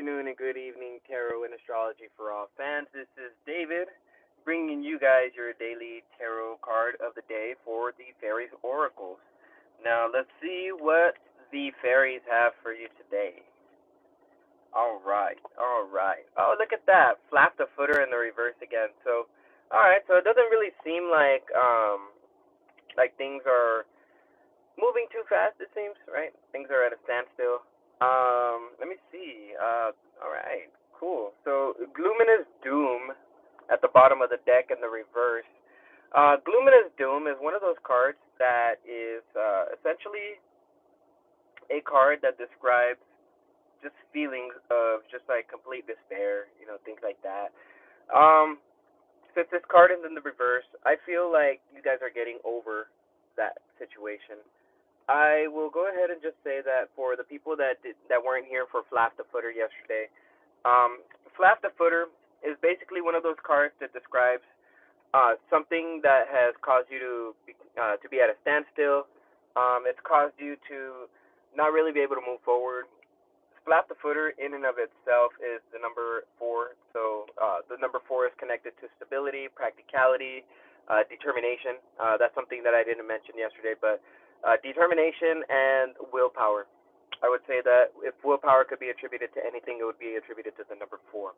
afternoon, and good evening, tarot and astrology for all fans. This is David, bringing you guys your daily tarot card of the day for the Faeries oracles. Now, let's see what the Faeries have for you today. All right. Oh, look at that. Flaff the Footer in the reverse again. So, all right. So it doesn't really seem like things are moving too fast. It seems, right? Things are at a standstill. Let me see. All right, cool. So, Gloominous Doom at the bottom of the deck in the reverse. Gloominous Doom is one of those cards that is essentially a card that describes just feelings of just like complete despair, things like that. Um, since this card is in the reverse, I feel like you guys are getting over that situation. I will go ahead and just say that for the people that weren't here for Flaff the Footer yesterday, Flaff the Footer is basically one of those cards that describes something that has caused you to be at a standstill. It's caused you to not really be able to move forward. Flaff the Footer in and of itself is the number 4. So the number 4 is connected to stability, practicality, determination. That's something that I didn't mention yesterday, but determination and willpower. I would say that if willpower could be attributed to anything, it would be attributed to the number 4.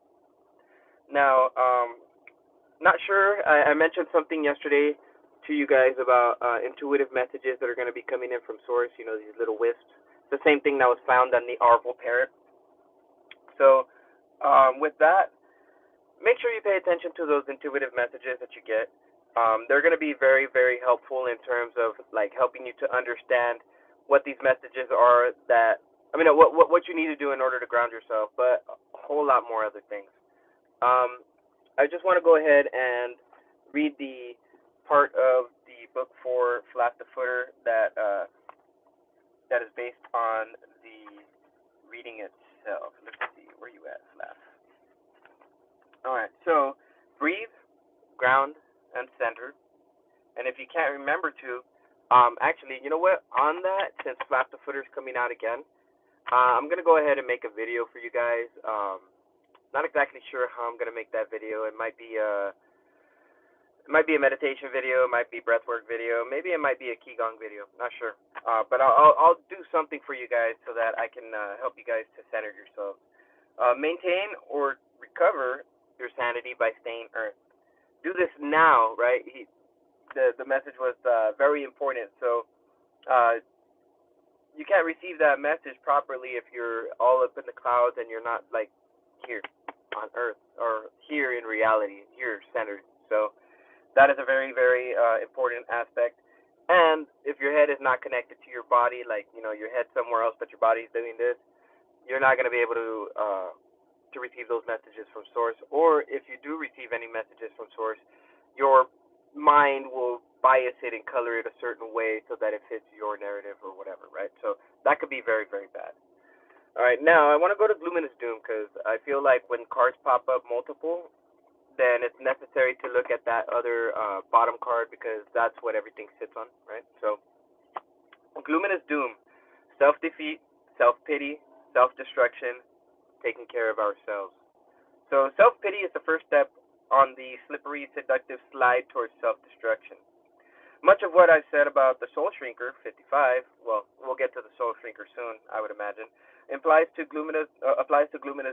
Now, not sure. I mentioned something yesterday to you guys about intuitive messages that are going to be coming in from Source. These little wisps. It's the same thing that was found on the Arval parrot. So, with that, make sure you pay attention to those intuitive messages that you get. They're going to be very, very helpful in terms of like helping you to understand what these messages are. What you need to do in order to ground yourself, but a whole lot more other things. I just want to go ahead and read the part of the book for Flaff the Footer that is based on the reading itself. Let's see, where you at, Flaff? All right, so breathe, ground, and center. And if you can't remember to, actually, you know what? On that, since Flaff the Footer is coming out again, I'm gonna go ahead and make a video for you guys. Not exactly sure how I'm gonna make that video. It might be a meditation video, it might be breathwork video, maybe it might be a Gong video. Not sure. But I'll do something for you guys so that I can help you guys to center yourselves. Maintain or recover your sanity by staying earth. Do this now, right? The message was very important. So you can't receive that message properly if you're all up in the clouds and you're not like here on earth or here in reality, here centered. So that is a very, very important aspect. And if your head is not connected to your body, like your head's somewhere else but your body's doing this, you're not going to be able to receive those messages from Source. Or if you do receive any messages from Source, your mind will bias it and color it a certain way so that it fits your narrative or whatever, right? So that could be very, very bad. All right, now I want to go to Gloominous Doom because I feel like when cards pop up multiple, then it's necessary to look at that other bottom card because that's what everything sits on, right? So, Gloominous Doom, self-defeat, self-pity, self-destruction, taking care of ourselves. So, self-pity is the first step on the slippery, seductive slide towards self-destruction. Much of what I've said about the Soul Shrinker, 55, well, we'll get to the Soul Shrinker soon, I would imagine, applies to Gloominous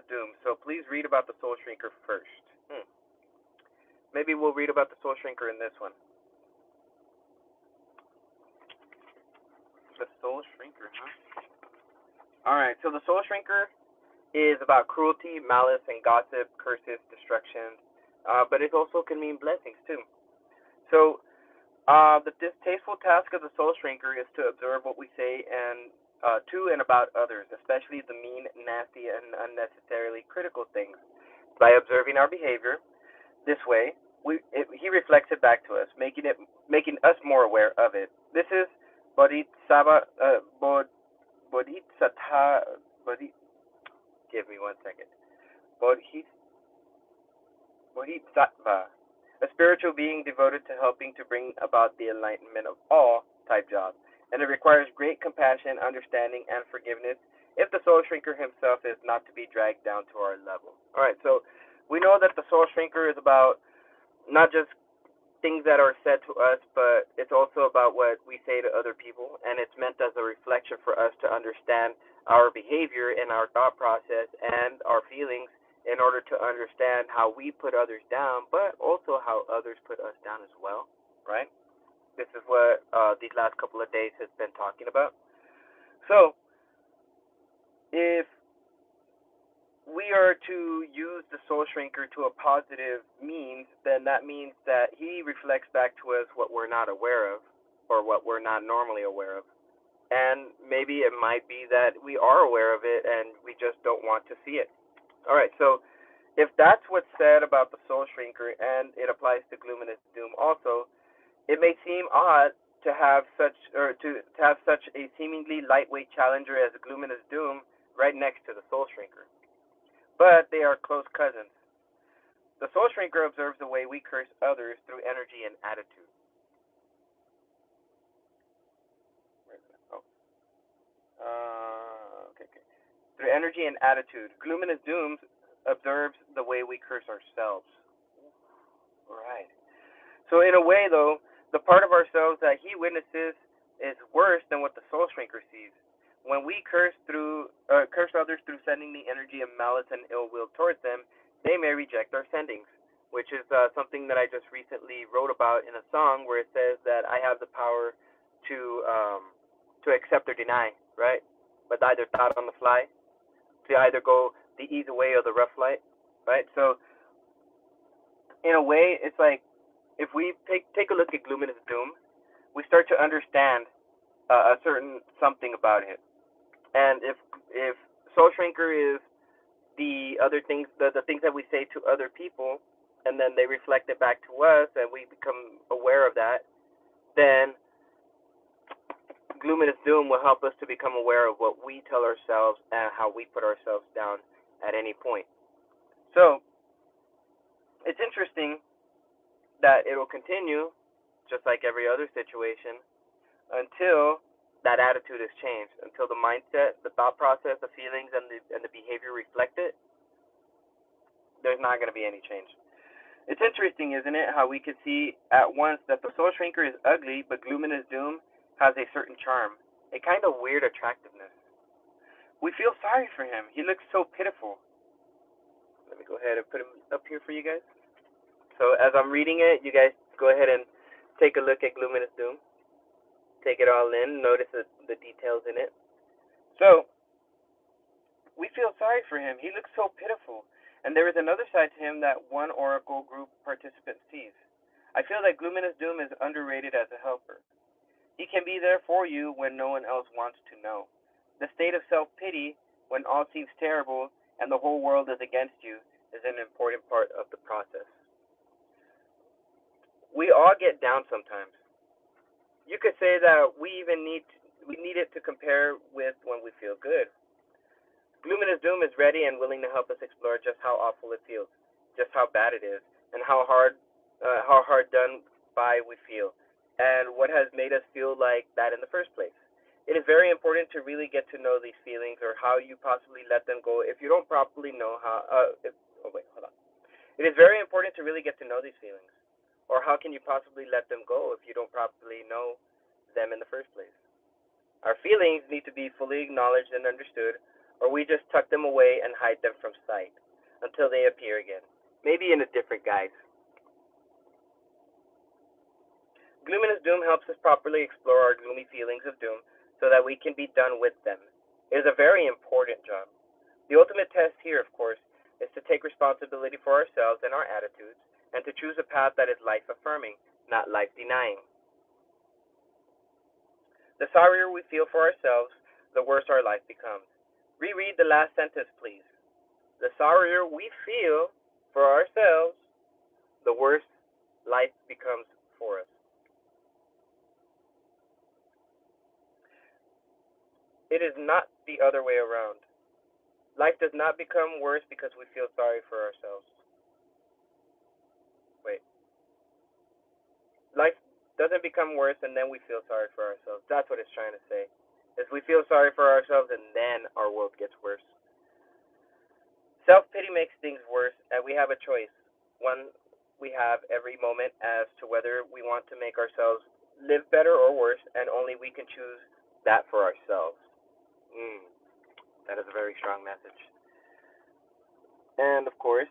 Doom. So please read about the Soul Shrinker first. Maybe we'll read about the Soul Shrinker in this one. The Soul Shrinker, huh? Alright, so the Soul Shrinker is about cruelty, malice, and gossip, curses, destruction, but it also can mean blessings too. So the distasteful task of the Soul Shrinker is to observe what we say and to and about others, especially the mean, nasty, and unnecessarily critical things. By observing our behavior this way, he reflects it back to us, making us more aware of it. This is Bodhisattva. Give me 1 second. Bodhisattva, a spiritual being devoted to helping to bring about the enlightenment of all type job, and it requires great compassion, understanding, and forgiveness if the soul shrinker himself is not to be dragged down to our level. All right, so we know that the soul shrinker is about not just things that are said to us, but it's also about what we say to other people, and it's meant as a reflection for us to understand our behavior and our thought process and our feelings in order to understand how we put others down, but also how others put us down as well, right? This is what these last couple of days has been talking about. So, if we are to use the soul shrinker to a positive means, then that means that he reflects back to us what we're not aware of or what we're not normally aware of. And maybe it might be that we are aware of it and we just don't want to see it. All right, so if that's what's said about the soul shrinker and it applies to Gloominous Doom also, it may seem odd to have such a seemingly lightweight challenger as Gloominous Doom right next to the soul shrinker. But they are close cousins. The soul shrinker observes the way we curse others through energy and attitude. Okay. Through energy and attitude. Gloominous Doom observes the way we curse ourselves. Right. So in a way, though, the part of ourselves that he witnesses is worse than what the soul shrinker sees. When we curse others through sending the energy of malice and ill will towards them, they may reject our sendings, which is something that I just recently wrote about in a song where it says that I have the power to accept or deny, right? But either thought on the fly, to either go the easy way or the rough light, right? So in a way, it's like if we take a look at Gloominous Doom, we start to understand a certain something about it. And if soul shrinker is the other things, the things that we say to other people, and then they reflect it back to us, and we become aware of that, then Gloominous Doom will help us to become aware of what we tell ourselves and how we put ourselves down at any point. So it's interesting that it will continue, just like every other situation, until that attitude is changed, until the mindset, the thought process, the feelings, and the behavior reflect it. There's not going to be any change. It's interesting, isn't it, how we can see at once that the soul shrinker is ugly, but Gloominous Doom has a certain charm, a kind of weird attractiveness. We feel sorry for him. He looks so pitiful. Let me go ahead and put him up here for you guys. So as I'm reading it, you guys go ahead and take a look at Gloominous Doom. Take it all in. Notice the details in it. So, we feel sorry for him. He looks so pitiful. And there is another side to him that one Oracle group participant sees. I feel that Gloominous Doom is underrated as a helper. He can be there for you when no one else wants to know. The state of self-pity, when all seems terrible and the whole world is against you, is an important part of the process. We all get down sometimes. You could say that we need it to compare with when we feel good. Gloominous Doom is ready and willing to help us explore just how awful it feels, just how bad it is, and how hard done by we feel, and what has made us feel like that in the first place. It is very important to really get to know these feelings, or how you possibly let them go if you don't properly know how. Hold on. It is very important to really get to know these feelings, or how can you possibly let them go if you don't properly know them in the first place? Our feelings need to be fully acknowledged and understood, or we just tuck them away and hide them from sight until they appear again, maybe in a different guise. Gloominous Doom helps us properly explore our gloomy feelings of doom so that we can be done with them. It is a very important job. The ultimate test here, of course, is to take responsibility for ourselves and our attitudes, and to choose a path that is life-affirming, not life-denying. The sorrier we feel for ourselves, the worse our life becomes. Reread the last sentence, please. The sorrier we feel for ourselves, the worse life becomes for us. It is not the other way around. Life does not become worse because we feel sorry for ourselves. Wait. Life doesn't become worse and then we feel sorry for ourselves. That's what it's trying to say. Is we feel sorry for ourselves and then our world gets worse. Self-pity makes things worse, and we have a choice. One we have every moment as to whether we want to make ourselves live better or worse, and only we can choose that for ourselves. Mm, that is a very strong message. And of course,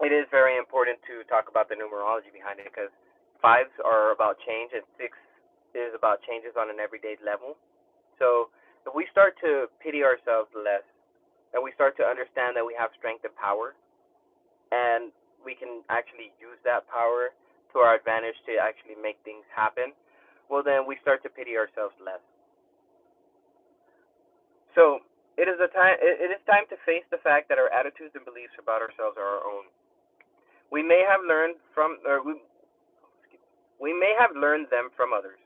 it is very important to talk about the numerology behind it because fives are about change and six is about changes on an everyday level. So if we start to pity ourselves less and we start to understand that we have strength and power and we can actually use that power to our advantage to actually make things happen, well then we start to pity ourselves less. So it is time to face the fact that our attitudes and beliefs about ourselves are our own. We may have learned from or we may have learned them from others,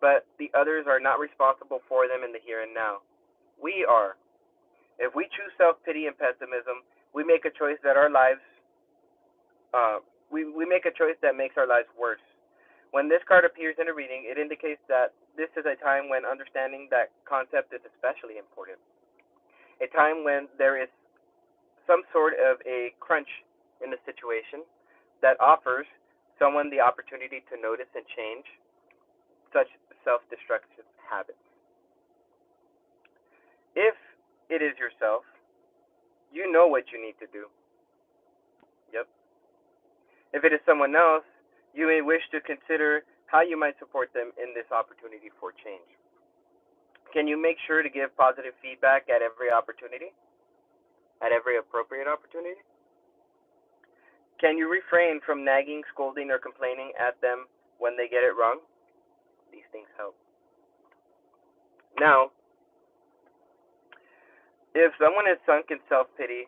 but the others are not responsible for them in the here and now. We are. If we choose self-pity and pessimism, we make a choice that our lives we make a choice that makes our lives worse. When this card appears in a reading, it indicates that this is a time when understanding that concept is especially important. A time when there is some sort of a crunch in the situation that offers someone the opportunity to notice and change such self-destructive habits. If it is yourself, you know what you need to do. Yep. If it is someone else, you may wish to consider how you might support them in this opportunity for change. Can you make sure to give positive feedback at every opportunity? At every appropriate opportunity? Can you refrain from nagging, scolding, or complaining at them when they get it wrong? These things help. Now, if someone is sunk in self pity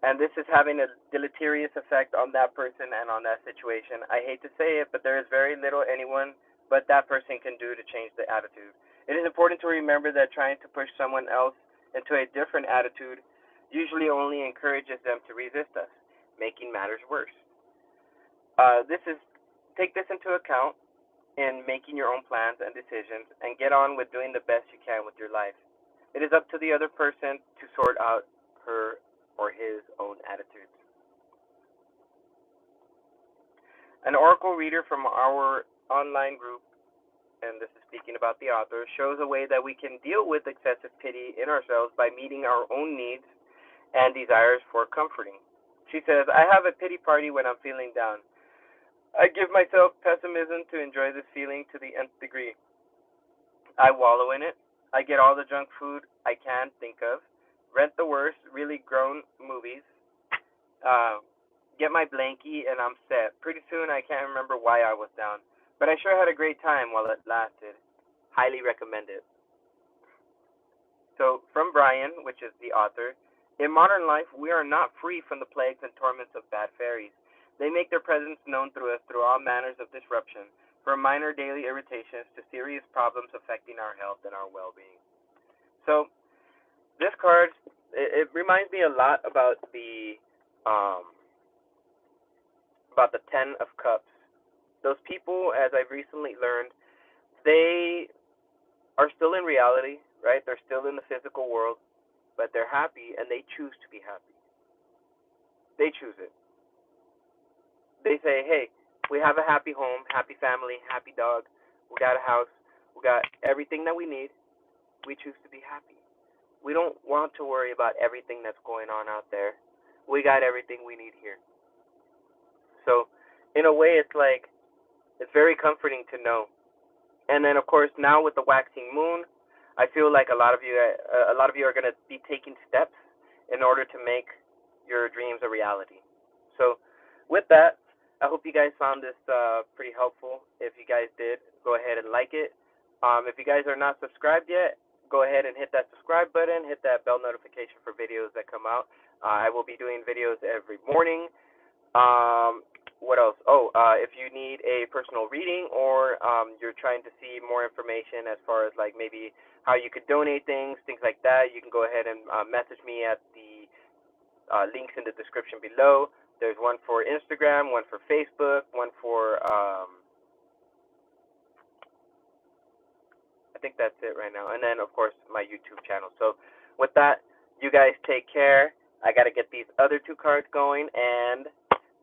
and this is having a deleterious effect on that person and on that situation, I hate to say it, but there is very little anyone but that person can do to change the attitude. It is important to remember that trying to push someone else into a different attitude usually only encourages them to resist us, making matters worse. This is take this into account in making your own plans and decisions and get on with doing the best you can with your life. It is up to the other person to sort out her or his own attitudes. An oracle reader from our online group, and this is speaking about the author, shows a way that we can deal with excessive pity in ourselves by meeting our own needs and desires for comforting. She says, I have a pity party when I'm feeling down. I give myself pessimism to enjoy this feeling to the nth degree. I wallow in it. I get all the junk food I can think of, rent the worst, really grown movies, uh, get my blankie, and I'm set. Pretty soon I can't remember why I was down, but I sure had a great time while it lasted. Highly recommend it. So, from Brian, which is the author, in modern life we are not free from the plagues and torments of bad fairies. They make their presence known through us through all manners of disruption, from minor daily irritations to serious problems affecting our health and our well-being. So, this card it reminds me a lot um about the 10 of cups. Those people, as I've recently learned, they are still in reality, right? They're still in the physical world, but they're happy and they choose to be happy. They choose it. They say, hey, we have a happy home, happy family, happy dog, we got a house, we got everything that we need. We choose to be happy. We don't want to worry about everything that's going on out there. We got everything we need here. So, in a way, it's very comforting to know. And then, of course, now with the waxing moon, I feel like a lot of you are going to be taking steps in order to make your dreams a reality. So, with that, I hope you guys found this pretty helpful. If you guys did, go ahead and like it. If you guys are not subscribed yet, go ahead and hit that subscribe button, hit that bell notification for videos that come out. I will be doing videos every morning. Um, what else? Oh, if you need a personal reading or you're trying to see more information as far as like maybe how you could donate things like that, you can go ahead and message me at the links in the description below. There's one for Instagram, one for Facebook, one for I think that's it right now. And then, of course, my YouTube channel. So with that, you guys take care. I got to get these other 2 cards going, and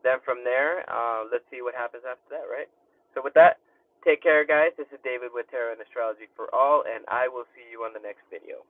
then from there, let's see what happens after that, right? So with that, take care, guys. This is David with Tarot and Astrology for All, and I will see you on the next video.